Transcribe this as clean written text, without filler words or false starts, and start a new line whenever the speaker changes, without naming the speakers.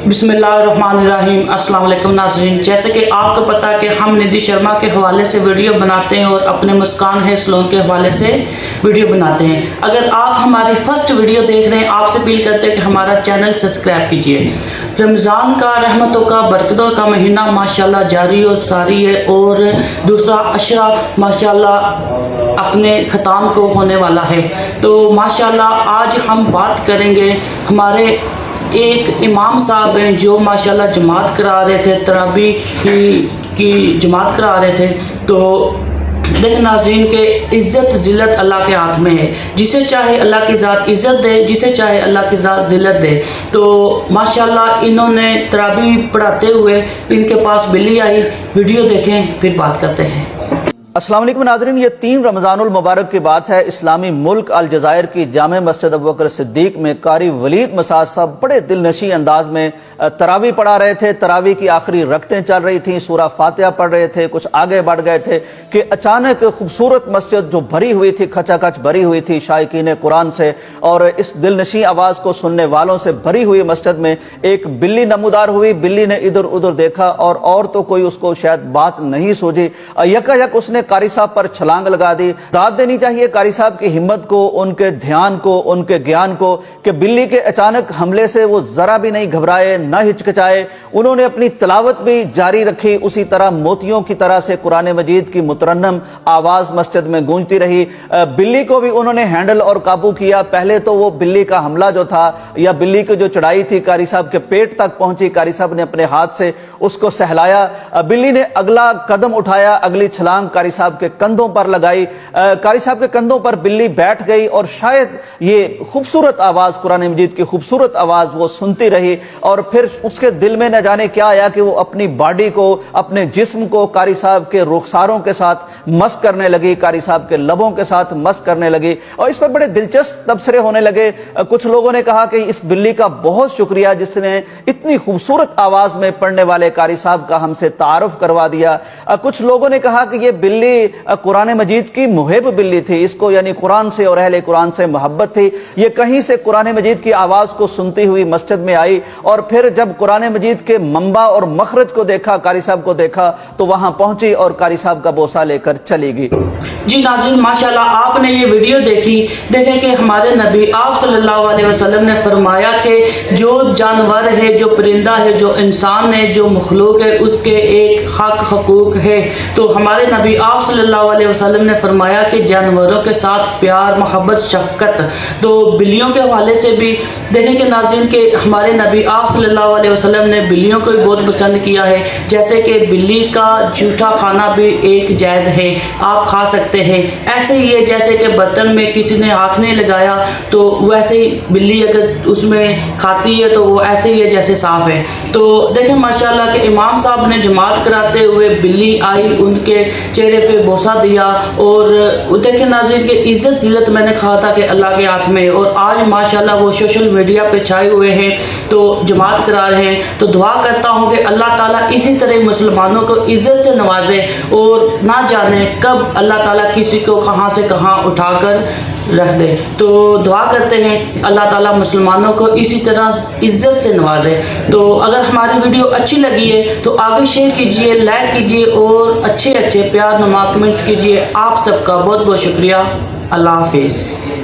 बिस्मिल्लाहिर्रहमानिर्रहीम। अस्सलाम वालेकुम नाज़रीन, जैसे कि आपको पता है कि हम निधि शर्मा के हवाले से वीडियो बनाते हैं और अपने मुस्कान है सलोन के हवाले से वीडियो बनाते हैं। अगर आप हमारी फर्स्ट वीडियो देख रहे हैं, आपसे अपील करते हैं कि हमारा चैनल सब्सक्राइब कीजिए। रमज़ान का रहमतों का बरकतों का महीना माशाल्लाह जारी और सारी है और दूसरा अशरा माशाल्लाह अपने ख़त्म को होने वाला है। तो माशाल्लाह आज हम बात करेंगे, हमारे एक इमाम साहब हैं जो माशाल्लाह जमात करा रहे थे, तरावी की जमात करा रहे थे। तो देख नाज़रीन के इज़्ज़त ज़िल्लत अल्लाह के हाथ में है, जिसे चाहे अल्लाह की ज़ात इज़्ज़त दे, जिसे चाहे अल्लाह की ज़ात ज़िल्लत दे। तो माशाल्लाह इन्होंने तरावी पढ़ाते हुए इनके पास बिल्ली आई। वीडियो देखें फिर बात करते हैं।
अस्सलाम वालेकुम नाज़रीन, ये 3 रमज़ानुल मुबारक की बात है। इस्लामी मुल्क अलजज़ायर की जामे मस्जिद अबू बकर सिद्दीक में कारी वलीद मसाद साहब बड़े दिलनशी अंदाज में तरावी पढ़ा रहे थे। तरावी की आखिरी रकतें चल रही थी, सूरा फातिहा पढ़ रहे थे, कुछ आगे बढ़ गए थे कि अचानक खूबसूरत मस्जिद जो भरी हुई थी, खचाखच भरी हुई थी शायकीन कुरान से, और इस दिलनशी आवाज़ को सुनने वालों से भरी हुई मस्जिद में एक बिल्ली नमूदार हुई। बिल्ली ने इधर उधर देखा और तो कोई उसको शायद बात नहीं सूझी। यकायक उसने कारी साहब पर छलांग लगा दी। दाद देनी चाहिए कारी साहब की हिम्मत को, उनके ध्यान को, उनके ज्ञान को कि बिल्ली के अचानक हमले से वो जरा भी नहीं घबराए, न हिचकिचाए। उन्होंने अपनी तिलावत भी जारी रखी। उसी तरह मोतियों की तरह से कुरान मजीद की मुतरन्नम आवाज मस्जिद में गूंजती रही। बिल्ली को भी उन्होंने हैंडल और काबू किया। पहले तो वो बिल्ली का हमला जो था या बिल्ली की जो चढ़ाई थी कारी साहब के पेट तक पहुंची। कारी साहब ने अपने हाथ से उसको सहलाया। बिल्ली ने अगला कदम उठाया, अगली छलांग कारी साहब के कंधों पर लगाई। कारी साहब के कंधों पर बिल्ली बैठ गई और शायद ये खूबसूरत आवाज, कुरान मजीद की खूबसूरत आवाज वो सुनती रही। और फिर उसके दिल में न जाने क्या आया कि वो अपनी बॉडी को, अपने जिस्म को कारी साहब के रुखसारों के साथ मस करने लगी, कारी साहब के लबों के साथ मस करने लगी। और इस पर बड़े दिलचस्प तबसरे होने लगे। कुछ लोगों ने कहा कि इस बिल्ली का बहुत शुक्रिया जिसने इतनी खूबसूरत आवाज में पढ़ने वाले कारी साहब का हमसे तारुफ करवा दिया। कुछ लोगों ने कहा कि ये बिल्ली कुरान मजीद की मुहिब बिल्ली थी, इसको यानी कुरान से और अहले कुरान से मोहब्बत थी। ये कहीं से कुरान मजीद की आवाज को सुनती हुई मस्जिद में आई और फिर जब कुरान मजीद के मंबा और मखरज को देखा, कारी साहब को देखा, तो वहां पहुंची और कारी साहब का बोसा लेकर चली गई।
जी नाज़रीन, माशाल्लाह आपने ये वीडियो देखी। देखें कि हमारे नबी आप सल्लल्लाहु अलैहि वसल्लम ने फरमाया कि जो जानवर है, जो परिंदा है, जो इंसान है, जो मखलूक है, उसके एक हक हकूक है। तो हमारे नबी आप सल्लल्लाहु अलैहि वसल्लम ने फरमाया कि जानवरों के साथ प्यार, मोहब्बत, शफकत। तो बिल्लियों के हवाले से भी देखें कि नाज़रीन के हमारे नबी आप सल्लल्लाहु अलैहि वसल्लम ने बिल्लियों को भी बहुत पसंद किया है। जैसे कि बिल्ली का जूठा खाना भी एक जायज़ है, आप खा सकते हैं। ऐसे ही है जैसे कि बर्तन में किसी ने हाथ नहीं लगाया तो वैसे ही बिल्ली अगर उसमें खाती है तो वो ऐसे ही है जैसे साफ है। तो देखें माशाल्लाह के इमाम साहब ने जमात कराते हुए बिल्ली आई, उनके चेहरे पे बोसा दिया। और देखें नाज़रीन के इज़्ज़त ज़िल्लत मैंने कहा था कि अल्लाह के हाथ में। और आज माशाल्लाह वो सोशल मीडिया पे छाए हुए हैं, तो जमात करा रहे हैं। तो दुआ करता हूँ कि अल्लाह ताला इसी तरह मुसलमानों को इज़्ज़त से नवाजे और ना जाने कब अल्लाह ताला किसी को कहाँ से कहाँ उठाकर रख दे। तो दुआ करते हैं अल्लाह ताला मुसलमानों को इसी तरह इज़्ज़त से नवाजे। तो अगर हमारी वीडियो अच्छी लगी है तो आगे शेयर कीजिए, लाइक कीजिए और अच्छे अच्छे प्यार नुमा कमेंट्स कीजिए। आप सबका बहुत बहुत शुक्रिया। अल्लाह हाफिज़।